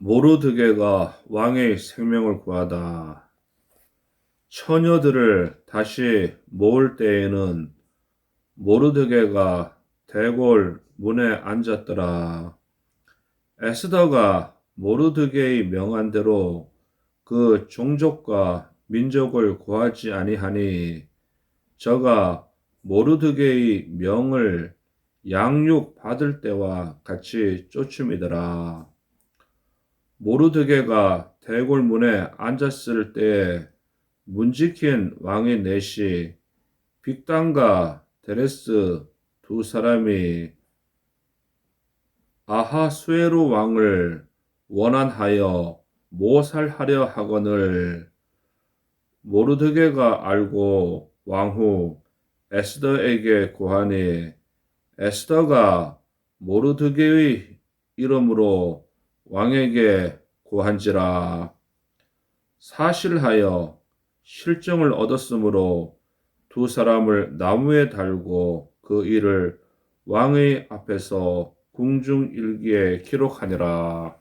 모르드게가 왕의 생명을 구하다. 처녀들을 다시 모을 때에는 모르드게가 대궐 문에 앉았더라. 에스더가 모르드게의 명한대로 그 종족과 민족을 구하지 아니하니 저가 모르드게의 명을 양육 받을 때와 같이 쫓음이더라. 모르드게가 대궐 문에 앉았을 때에 문지킨 왕의 넷이 빅단과 데레스 두 사람이 아하수에로 왕을 원한하여 모살하려 하거늘 모르드게가 알고 왕후 에스더에게 고하니 에스더가 모르드게의 이름으로 왕에게 고한지라. 사실하여 실정을 얻었으므로 두 사람을 나무에 달고 그 일을 왕의 앞에서 궁중일기에 기록하니라.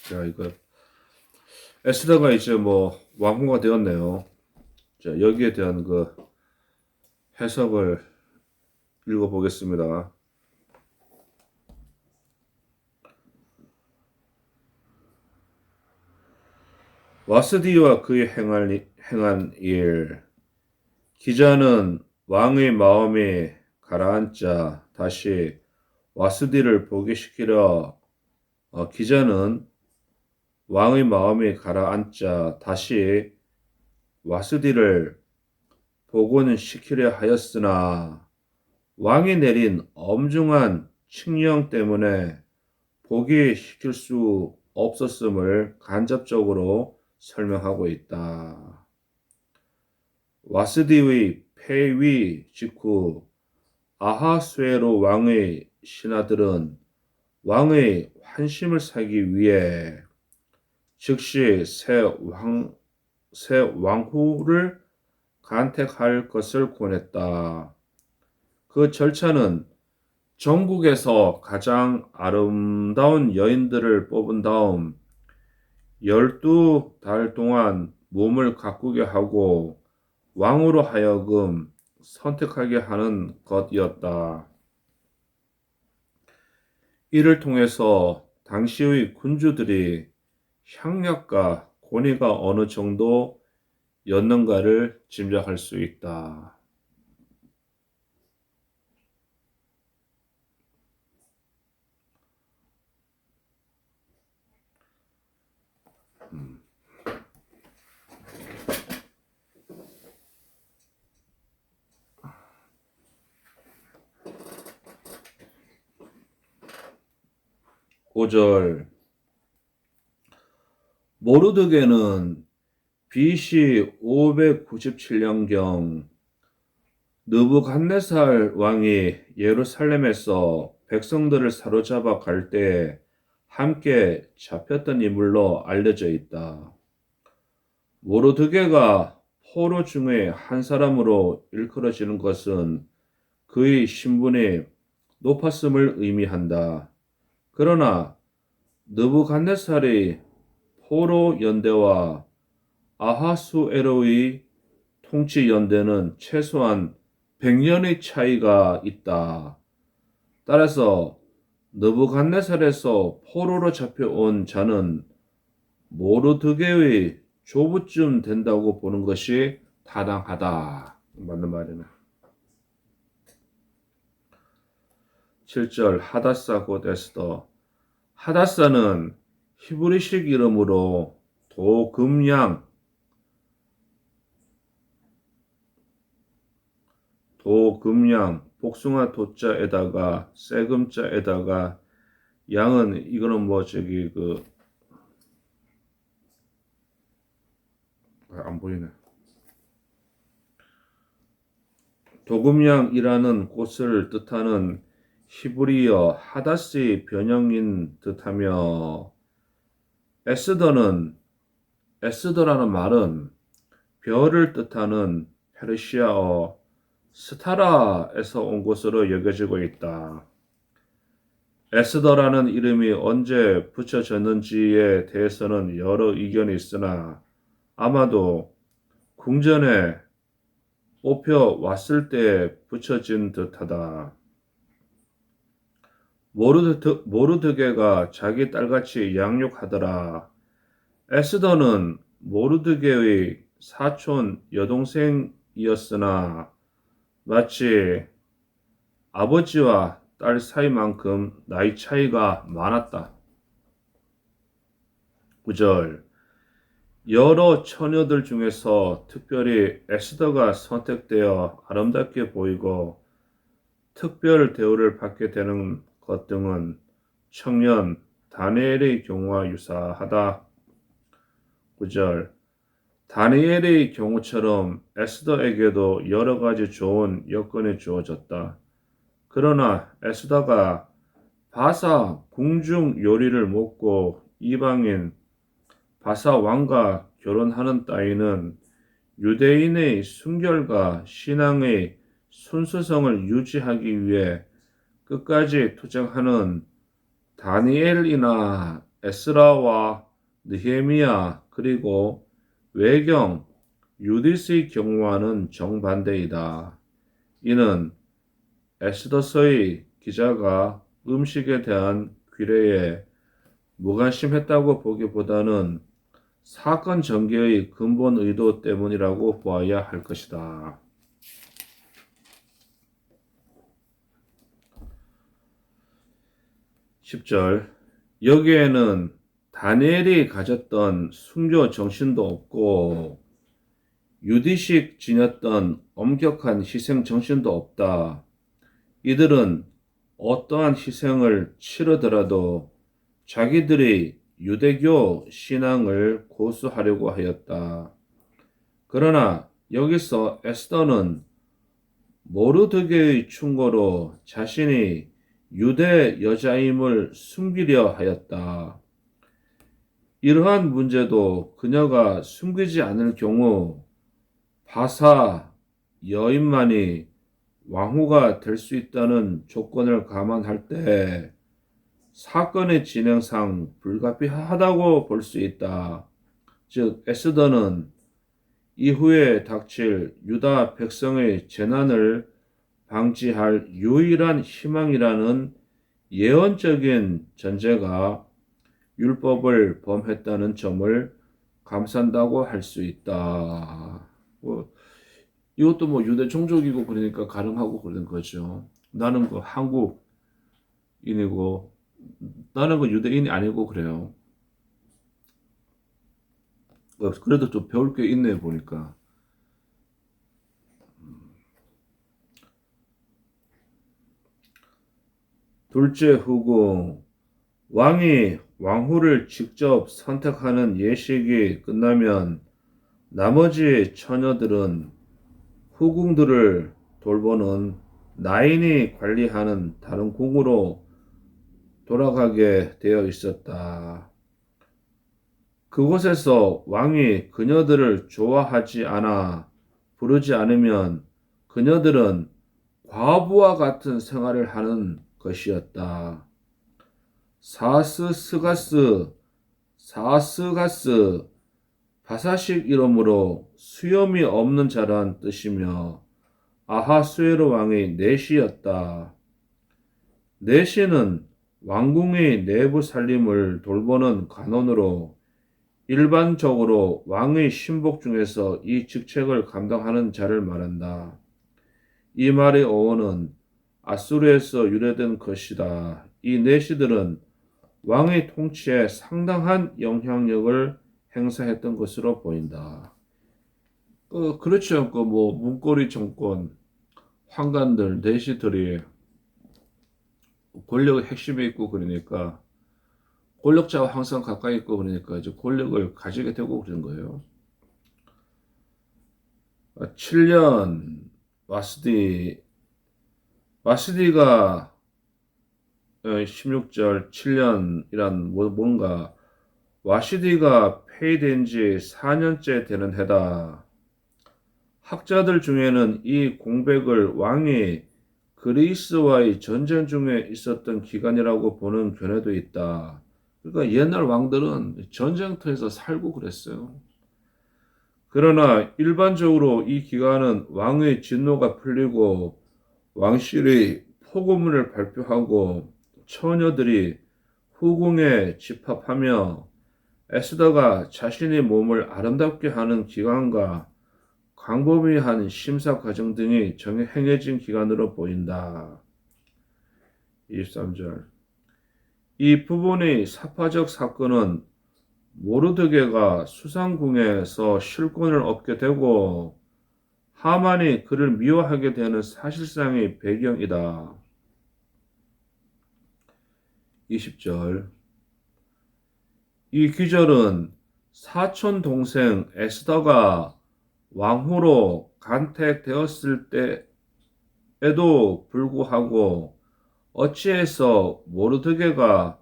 자, 이거 에스더가 이제 왕후가 되었네요. 자, 여기에 대한 그 해석을 읽어보겠습니다. 와스디와 그의 행한 일. 기자는 왕의 마음이 가라앉자 다시 와스디를 보게 시키려 기자는 왕의 마음이 가라앉자 다시 와스디를 보고는 시키려 하였으나 왕이 내린 엄중한 칙령 때문에 보게 시킬 수 없었음을 간접적으로 설명하고 있다. 와스디의 폐위 직후 아하수에로 왕의 신하들은 왕의 환심을 사기 위해 즉시 새 왕후를 간택할 것을 권했다. 그 절차는 전국에서 가장 아름다운 여인들을 뽑은 다음 12달 동안 몸을 가꾸게 하고 왕으로 하여금 선택하게 하는 것이었다. 이를 통해서 당시의 군주들이 향락과 권위가 어느 정도였는가를 짐작할 수 있다. 오절 모르드게는 BC 597년경 느부갓네살 왕이 예루살렘에서 백성들을 사로잡아 갈 때 함께 잡혔던 인물로 알려져 있다. 모르드게가 포로 중의 한 사람으로 일컬어지는 것은 그의 신분이 높았음을 의미한다. 그러나 느부갓네살의 포로 연대와 아하수에로의 통치 연대는 최소한 100년의 차이가 있다. 따라서 느부갓네살에서 포로로 잡혀온 자는 모르드게의 조부쯤 된다고 보는 것이 타당하다. 맞는 말이네. 7절 하다사 곧 에스더. 하다사는 히브리식 이름으로 도금양, 복숭아 도자에다가 세금자에다가 양은 이거는 안 보이네. 도금양이라는 꽃을 뜻하는 히브리어 하다스의 변형인 듯하며 에스더라는 말은 별을 뜻하는 페르시아어 스타라에서 온 것으로 여겨지고 있다. 에스더라는 이름이 언제 붙여졌는지에 대해서는 여러 의견이 있으나 아마도 궁전에 뽑혀왔을 때 붙여진 듯하다. 모르드게가 자기 딸같이 양육하더라. 에스더는 모르드게의 사촌 여동생이었으나 마치 아버지와 딸 사이만큼 나이 차이가 많았다. 9절 여러 처녀들 중에서 특별히 에스더가 선택되어 아름답게 보이고 특별 대우를 받게 되는 것 등은 청년 다니엘의 경우와 유사하다. 9절 다니엘의 경우처럼 에스더에게도 여러 가지 좋은 여건이 주어졌다. 그러나 에스더가 바사 궁중 요리를 먹고 이방인 바사 왕과 결혼하는 따위는 유대인의 순결과 신앙의 순수성을 유지하기 위해 끝까지 투쟁하는 다니엘이나 에스라와 느헤미야 그리고 외경 유디스의 경우와는 정반대이다. 이는 에스더서의 기자가 음식에 대한 규례에 무관심했다고 보기보다는 사건 전개의 근본 의도 때문이라고 보아야 할 것이다. 10절 여기에는 다니엘이 가졌던 순교 정신도 없고 유디식 지녔던 엄격한 희생 정신도 없다. 이들은 어떠한 희생을 치르더라도 자기들의 유대교 신앙을 고수하려고 하였다. 그러나 여기서 에스더는 모르드게의 충고로 자신이 유대 여자임을 숨기려 하였다. 이러한 문제도 그녀가 숨기지 않을 경우 바사 여인만이 왕후가 될 수 있다는 조건을 감안할 때 사건의 진행상 불가피하다고 볼 수 있다. 즉 에스더는 이후에 닥칠 유다 백성의 재난을 방지할 유일한 희망이라는 예언적인 전제가 율법을 범했다는 점을 감싼다고 할 수 있다. 이것도 유대 종족이고 그러니까 가능하고 그런 거죠. 나는 한국인이고 나는 유대인이 아니고 그래요. 그래도 좀 배울 게 있네 보니까. 둘째 후궁 왕이 왕후를 직접 선택하는 예식이 끝나면 나머지 처녀들은 후궁들을 돌보는 나인이 관리하는 다른 궁으로 돌아가게 되어 있었다. 그곳에서 왕이 그녀들을 좋아하지 않아 부르지 않으면 그녀들은 과부와 같은 생활을 하는 것이었다. 사스가스 바사식 이름으로 수염이 없는 자란 뜻이며 아하수에로 왕의 넷이었다. 넷이는 왕궁의 내부 살림을 돌보는 관원으로 일반적으로 왕의 신복 중에서 이 직책을 감당하는 자를 말한다. 이 말의 어원은 아수르에서 유래된 것이다. 이 내시들은 왕의 통치에 상당한 영향력을 행사했던 것으로 보인다. 그렇죠. 문고리 정권, 황관들, 내시들이 권력의 핵심에 있고 그러니까 권력자와 항상 가까이 있고 그러니까 이제 권력을 가지게 되고 그런 거예요. 7년 와스디가 16절 7년이란 뭔가 와시디가 폐위된 지 4년째 되는 해다. 학자들 중에는 이 공백을 왕이 그리스와의 전쟁 중에 있었던 기간이라고 보는 견해도 있다. 그러니까 옛날 왕들은 전쟁터에서 살고 그랬어요. 그러나 일반적으로 이 기간은 왕의 진노가 풀리고 왕실이 포고문을 발표하고 처녀들이 후궁에 집합하며 에스더가 자신의 몸을 아름답게 하는 기간과 광범위한 심사 과정 등이 행해진 기간으로 보인다. 23절. 이 부분의 사파적 사건은 모르드게가 수상궁에서 실권을 얻게 되고 하만이 그를 미워하게 되는 사실상의 배경이다. 20절. 이 귀절은 사촌 동생 에스더가 왕후로 간택되었을 때에도 불구하고 어찌해서 모르드게가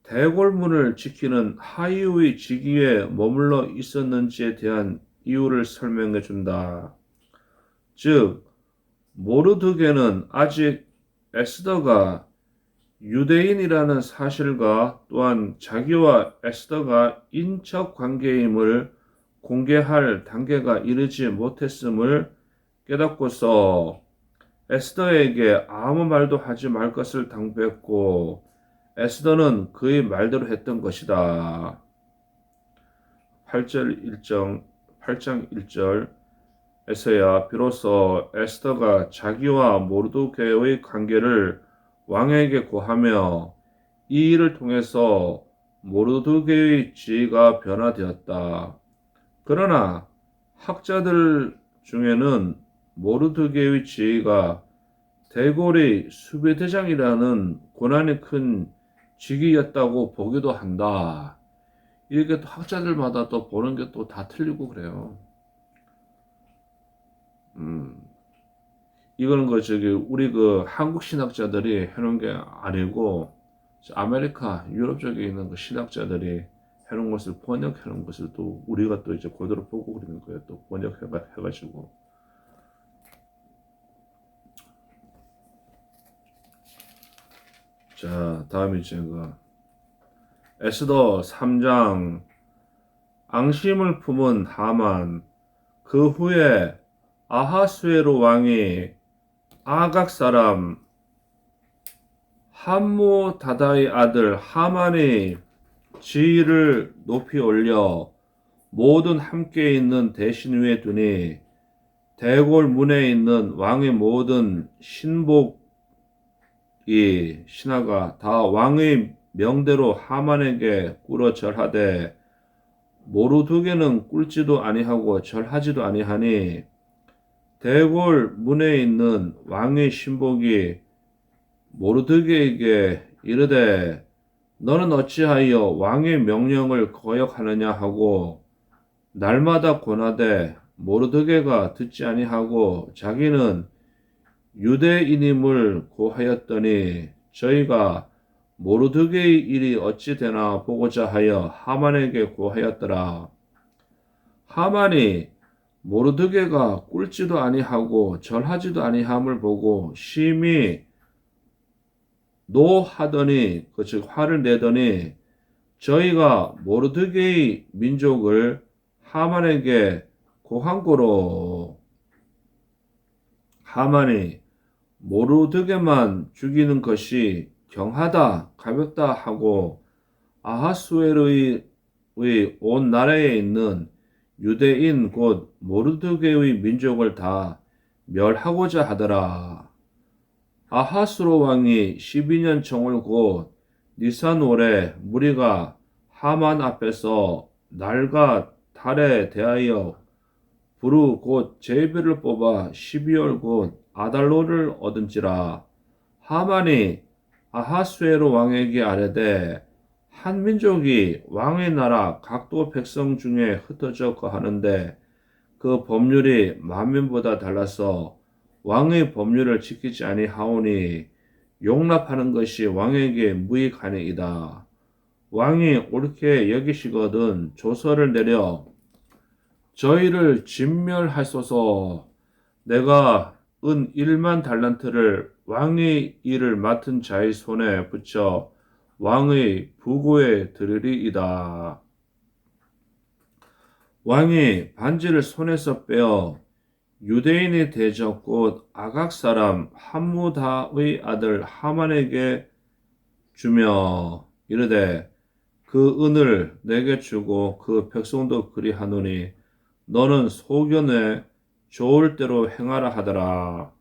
대궐문을 지키는 하이의 직위에 머물러 있었는지에 대한 이유를 설명해 준다. 즉, 모르드게는 아직 에스더가 유대인이라는 사실과 또한 자기와 에스더가 인척 관계임을 공개할 단계가 이르지 못했음을 깨닫고서 에스더에게 아무 말도 하지 말 것을 당부했고 에스더는 그의 말대로 했던 것이다. 8장 1절에서야 비로소 에스더가 자기와 모르드게의 관계를 왕에게 고하며 이 일을 통해서 모르드게의 지위가 변화되었다. 그러나 학자들 중에는 모르드게의 지위가 대궐의 수배대장이라는 권한이 큰 직위였다고 보기도 한다. 이렇게 또 학자들마다 또 보는 게 또 다 틀리고 그래요. 이거는 우리 한국 신학자들이 해놓은 게 아니고 아메리카, 유럽 쪽에 있는 신학자들이 해놓은 것을 번역해놓은 것을 또 우리가 또 이제 그대로 보고 그러는 거예요. 또 번역해가지고. 자, 다음이 에스더 3장 앙심을 품은 하만. 그 후에 아하수에로 왕이 아각 사람 함무다다의 아들 하만의 지위를 높이 올려 모든 함께 있는 대신 위에 두니 대궐 문에 있는 왕의 모든 신하가 다 왕의 명대로 하만에게 꿇어 절하되 모르드게는 꿇지도 아니하고 절하지도 아니하니 대궐 문에 있는 왕의 신복이 모르드게에게 이르되 너는 어찌하여 왕의 명령을 거역하느냐 하고 날마다 권하되 모르드게가 듣지 아니하고 자기는 유대인임을 고하였더니 저희가 모르드게의 일이 어찌 되나 보고자 하여 하만에게 고하였더라. 하만이 모르드게가 꿇지도 아니하고 절하지도 아니함을 보고 심히 노하더니 즉 화를 내더니 저희가 모르드게의 민족을 하만에게 고한 고로 하만이 모르드게만 죽이는 것이 경하다 가볍다 하고 아하수에르의 온 나라에 있는 유대인 곧 모르드게의 민족을 다 멸하고자 하더라. 아하스로 왕이 12년 정월 곧 니산월에 무리가 하만 앞에서 날과 달에 대하여 부르 곧 제비를 뽑아 12월 곧 아달로를 얻은지라. 하만이 아하수에로 왕에게 아뢰되 한 민족이 왕의 나라 각도 백성 중에 흩어져 거하는데 그 법률이 만민보다 달라서 왕의 법률을 지키지 아니하오니 용납하는 것이 왕에게 무익하니이다. 왕이 옳게 여기시거든 조서를 내려 저희를 진멸하소서. 내가 은 1만 달란트를 왕의 일을 맡은 자의 손에 붙여 왕의 부고에 들으리이다. 왕이 반지를 손에서 빼어 유대인의 대적 곧 아각 사람 함무다의 아들 하만에게 주며 이르되 그 은을 내게 주고 그 백성도 그리하노니 너는 소견에 좋을 대로 행하라 하더라.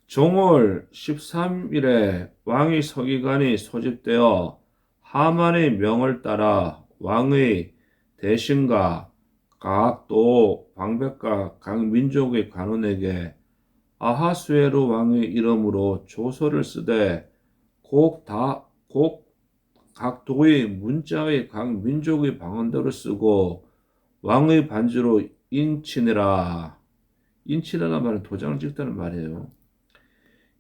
정월 13일에 왕의 서기관이 소집되어 하만의 명을 따라 왕의 대신과 각 또 방백과 각 민족의 관원에게 아하수에로 왕의 이름으로 조서를 쓰되 곡 각 도의 문자의 각 민족의 방언대로 쓰고 왕의 반지로 인치내라. 인치내라 말은 도장을 찍다는 말이에요.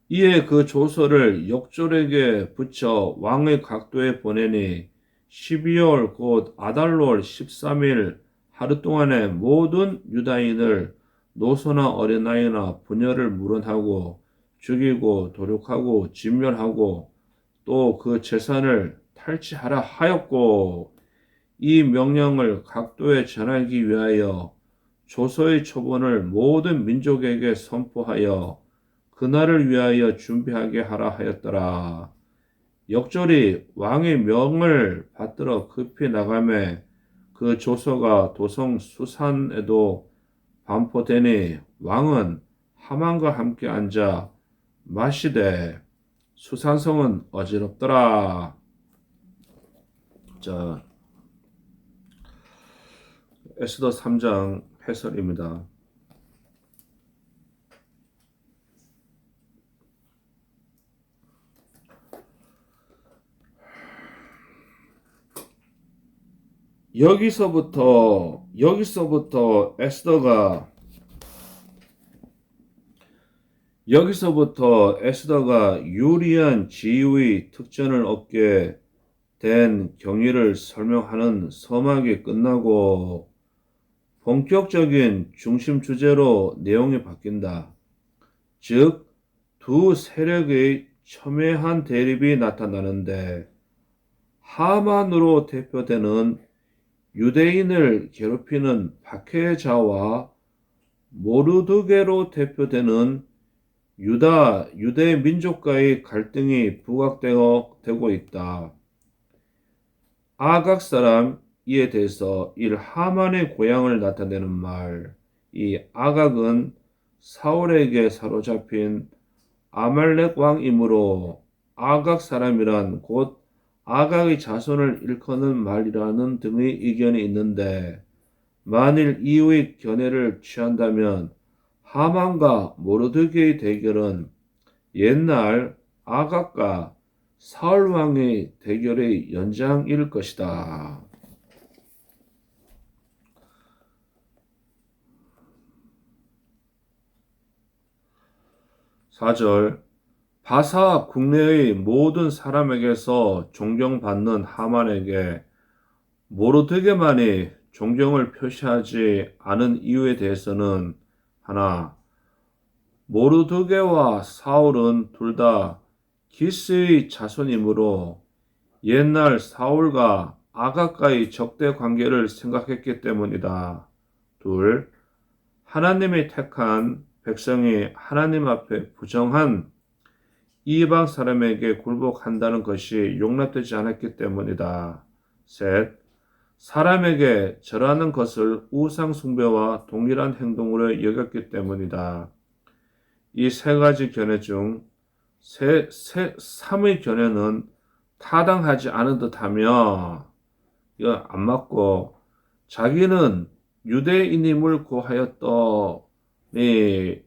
이에 그 조서를 역졸에게 붙여 왕의 각도에 보내니 12월 곧 아달월 13일 하루 동안에 모든 유다인을 노소나 어린아이나 부녀를 물어하고 죽이고 도륙하고 진멸하고 또 그 재산을 탈취하라 하였고 이 명령을 각도에 전하기 위하여 조서의 초본을 모든 민족에게 선포하여 그날을 위하여 준비하게 하라 하였더라. 역졸이 왕의 명을 받들어 급히 나가매 그 조서가 도성 수산에도 반포되니 왕은 하만과 함께 앉아 마시되 수산성은 어지럽더라. 자, 에스더 3장 해설입니다. 여기서부터 에스더가 유리한 지위의 특전을 얻게 된 경위를 설명하는 서막이 끝나고 본격적인 중심 주제로 내용이 바뀐다. 즉, 두 세력의 첨예한 대립이 나타나는데 하만으로 대표되는 유대인을 괴롭히는 박해자와 모르드게로 대표되는 유대 민족과의 갈등이 부각되고 있다. 아각 사람 이에 대해서 하만의 고향을 나타내는 말, 이 아각은 사울에게 사로잡힌 아말렉 왕이므로 아각 사람이란 곧 아각의 자손을 일컫는 말이라는 등의 의견이 있는데 만일 이의 견해를 취한다면 하만과 모르드게의 대결은 옛날 아각과 사울 왕의 대결의 연장일 것이다. 4절 바사 국내의 모든 사람에게서 존경받는 하만에게 모르드게만이 존경을 표시하지 않은 이유에 대해서는 하나, 모르드게와 사울은 둘 다 기스의 자손이므로 옛날 사울과 아각과의 적대 관계를 생각했기 때문이다. 둘, 하나님이 택한 백성이 하나님 앞에 부정한 이방 사람에게 굴복한다는 것이 용납되지 않았기 때문이다. 셋, 사람에게 절하는 것을 우상 숭배와 동일한 행동으로 여겼기 때문이다. 이 세 가지 견해 중 3의 견해는 타당하지 않은 듯하며 이거 안 맞고 자기는 유대인임을 고하였더니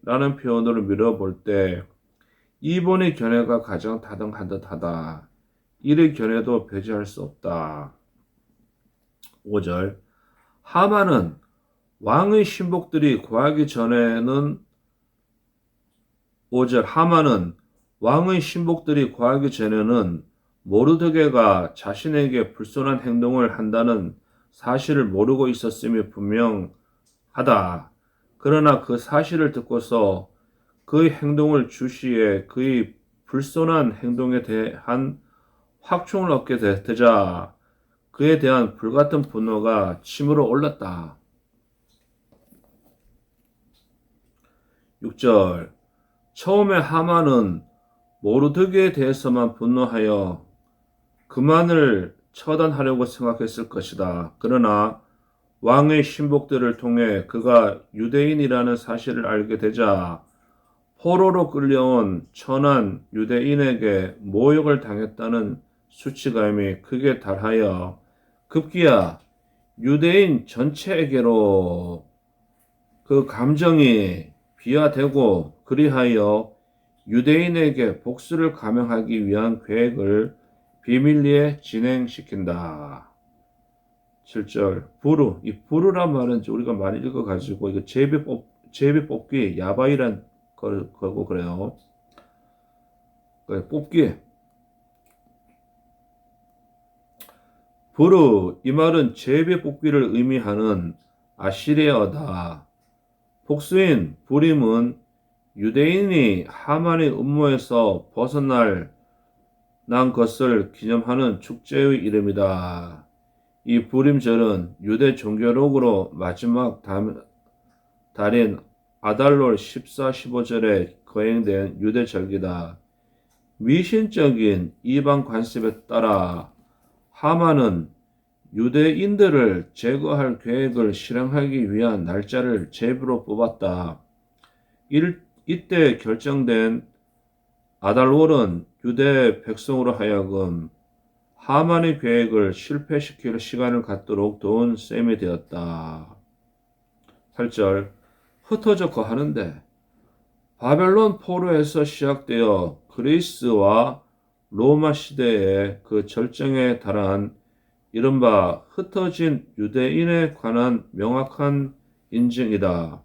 라는 표현으로 밀어볼 때 2번의 견해가 가장 타당한 듯하다. 1의 견해도 배제할 수 없다. 5절 하만은 왕의 신복들이 구하기 전에는 5절 하만은 왕의 신복들이 구하기 전에는 모르드게가 자신에게 불손한 행동을 한다는 사실을 모르고 있었음이 분명하다. 그러나 그 사실을 듣고서 그의 행동을 주시에 그의 불손한 행동에 대한 확충을 얻게 되자 그에 대한 불같은 분노가 치밀어 올랐다. 6절 처음에 하만은 모르드게에 대해서만 분노하여 그만을 처단하려고 생각했을 것이다. 그러나 왕의 신복들을 통해 그가 유대인이라는 사실을 알게 되자 포로로 끌려온 천한 유대인에게 모욕을 당했다는 수치감이 크게 달하여 급기야 유대인 전체에게로 그 감정이 비화되고 그리하여 유대인에게 복수를 감행하기 위한 계획을 비밀리에 진행시킨다. 7절 부르 이 부르란 말은 우리가 많이 읽어가지고 이거 제비 뽑기 야바이란 거고 그래요. 뽑기 부르 이 말은 제비 뽑기를 의미하는 아시리어다. 복수인 부림은 유대인이 하만의 음모에서 벗어날 난 것을 기념하는 축제의 이름이다. 이 부림절은 유대 종교록으로 마지막 달인 아달롤 14, 15절에 거행된 유대절기다. 미신적인 이방 관습에 따라 하만은 유대인들을 제거할 계획을 실행하기 위한 날짜를 제비로 뽑았다. 이때 결정된 아달월은 유대 백성으로 하여금 하만의 계획을 실패시킬 시간을 갖도록 도운 셈이 되었다. 8절 흩어져 거하는데 바벨론 포로에서 시작되어 그리스와 로마 시대의 그 절정에 달한 이른바 흩어진 유대인에 관한 명확한 인증이다.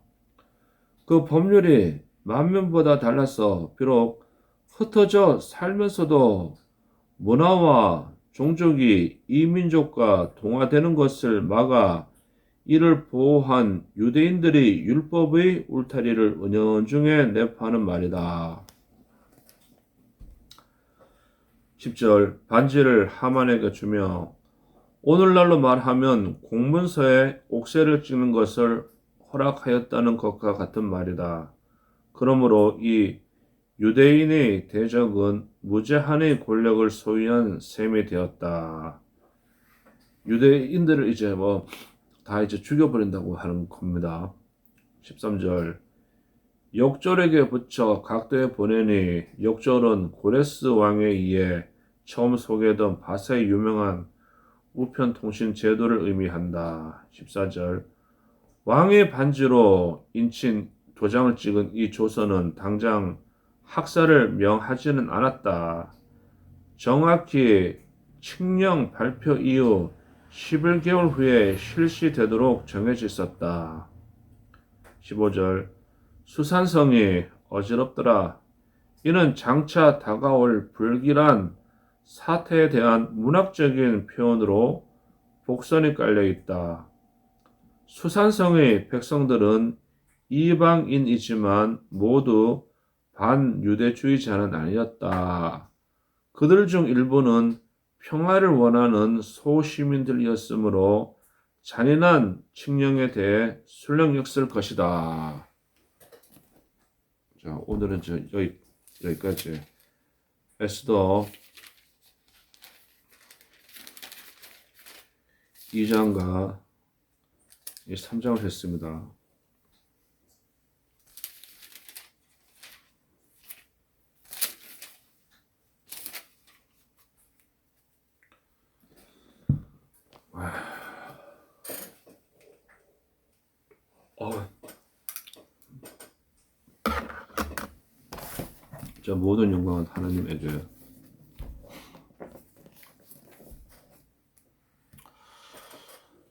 그 법률이 만면보다 달라서 비록 흩어져 살면서도 문화와 종족이 이민족과 동화되는 것을 막아 이를 보호한 유대인들이 율법의 울타리를 은연중에 내파는 말이다. 10절 반지를 하만에게 주며 오늘날로 말하면 공문서에 옥새를 찍는 것을 허락하였다는 것과 같은 말이다. 그러므로 이 유대인의 대적은 무제한의 권력을 소유한 셈이 되었다. 유대인들을 이제 다 이제 죽여버린다고 하는 겁니다. 13절 역졸에게 붙여 각도에 보내니 역졸은 고레스 왕에 의해 처음 소개된 바사의 유명한 우편 통신 제도를 의미한다. 14절 왕의 반지로 인친 도장을 찍은 이 조서는 당장 학살을 명하지는 않았다. 정확히 칙령 발표 이후 11개월 후에 실시되도록 정해져 있었다. 15절 수산성이 어지럽더라. 이는 장차 다가올 불길한 사태에 대한 문학적인 표현으로 복선이 깔려 있다. 수산성의 백성들은 이방인이지만 모두 반유대주의자는 아니었다. 그들 중 일부는 평화를 원하는 소시민들이었으므로 잔인한 칙령에 대해 술렁였을 것이다. 자, 오늘은 여기까지 에스더 2장과 3장을 했습니다. 자, 모든 영광은 하나님에게.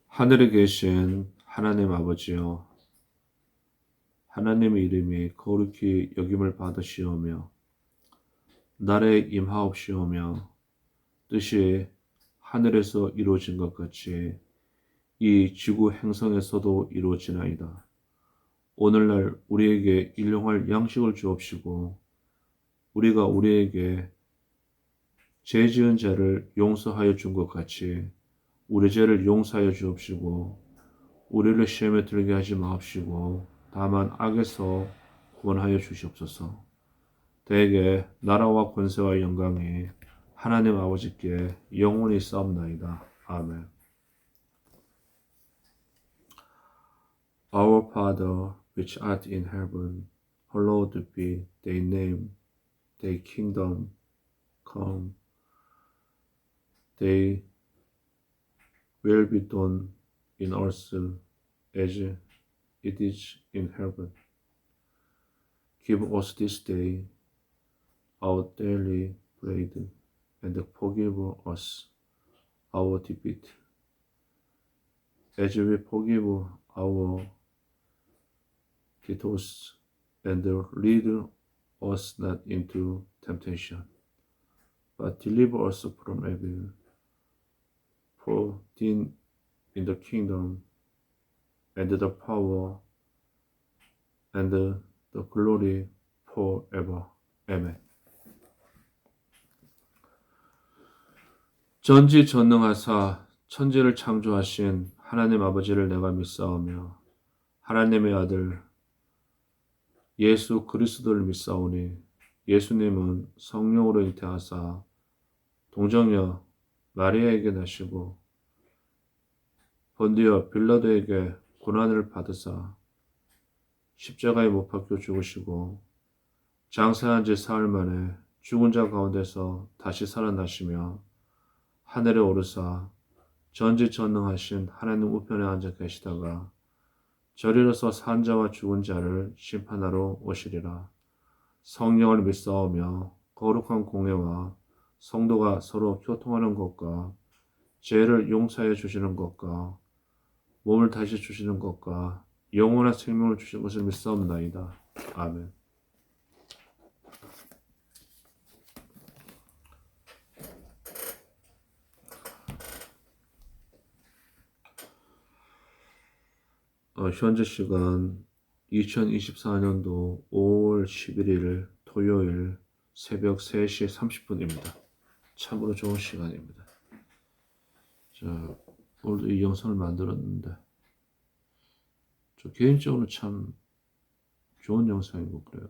하늘에 계신 하나님 아버지여, 하나님의 이름이 거룩히 여김을 받으시오며 날에 임하옵시오며 뜻이 하늘에서 이루어진 것 같이 이 지구 행성에서도 이루어지나이다. 오늘날 우리에게 일용할 양식을 주옵시고 우리가 우리에게 죄 지은 자를 용서하여 준 것 같이 우리 죄를 용서하여 주옵시고 우리를 시험에 들게 하지 마옵시고 다만 악에서 구원하여 주시옵소서. 대개 나라와 권세와 영광이 하나님 아버지께 영원히 싸움나이다. 아멘. Our Father, which art in heaven, hallowed be thy name. Thy kingdom come. Thy will be done in earth as it is in heaven. Give us this day our daily bread, and forgive us our debt, as we forgive our debtors, and lead us not into temptation, but deliver us from evil. For thine is the kingdom, and the power, and the glory forever. Amen. 전지전능하사 천지를 창조하신 하나님 아버지를 내가 믿사오며 하나님의 아들 예수 그리스도를 믿사오니 예수님은 성령으로 잉태하사 동정녀 마리아에게 나시고 본디오 빌라도에게 고난을 받으사 십자가에 못 박혀 죽으시고 장사한 지 사흘 만에 죽은 자 가운데서 다시 살아나시며 하늘에 오르사 전지전능하신 하나님 우편에 앉아 계시다가 저리로서 산 자와 죽은 자를 심판하러 오시리라. 성령을 믿사오며 거룩한 공회와 성도가 서로 교통하는 것과 죄를 용서해 주시는 것과 몸을 다시 주시는 것과 영원한 생명을 주신 것을 믿사옵나이다. 아멘. 현재 시간 2024년도 5월 11일 토요일 새벽 3시 30분입니다. 참으로 좋은 시간입니다. 자, 오늘도 이 영상을 만들었는데 저 개인적으로 참 좋은 영상이고 그래요.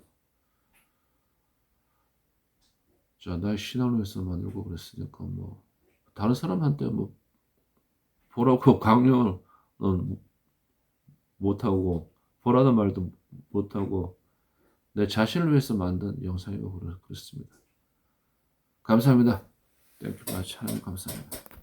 자, 나의 신앙을 위해서 만들고 그랬으니까 뭐 다른 사람한테 뭐 보라고 강요는 못하고 보라는 말도 못하고 내 자신을 위해서 만든 영상이고 그렇습니다. 감사합니다. 땡큐. 하나님 감사합니다.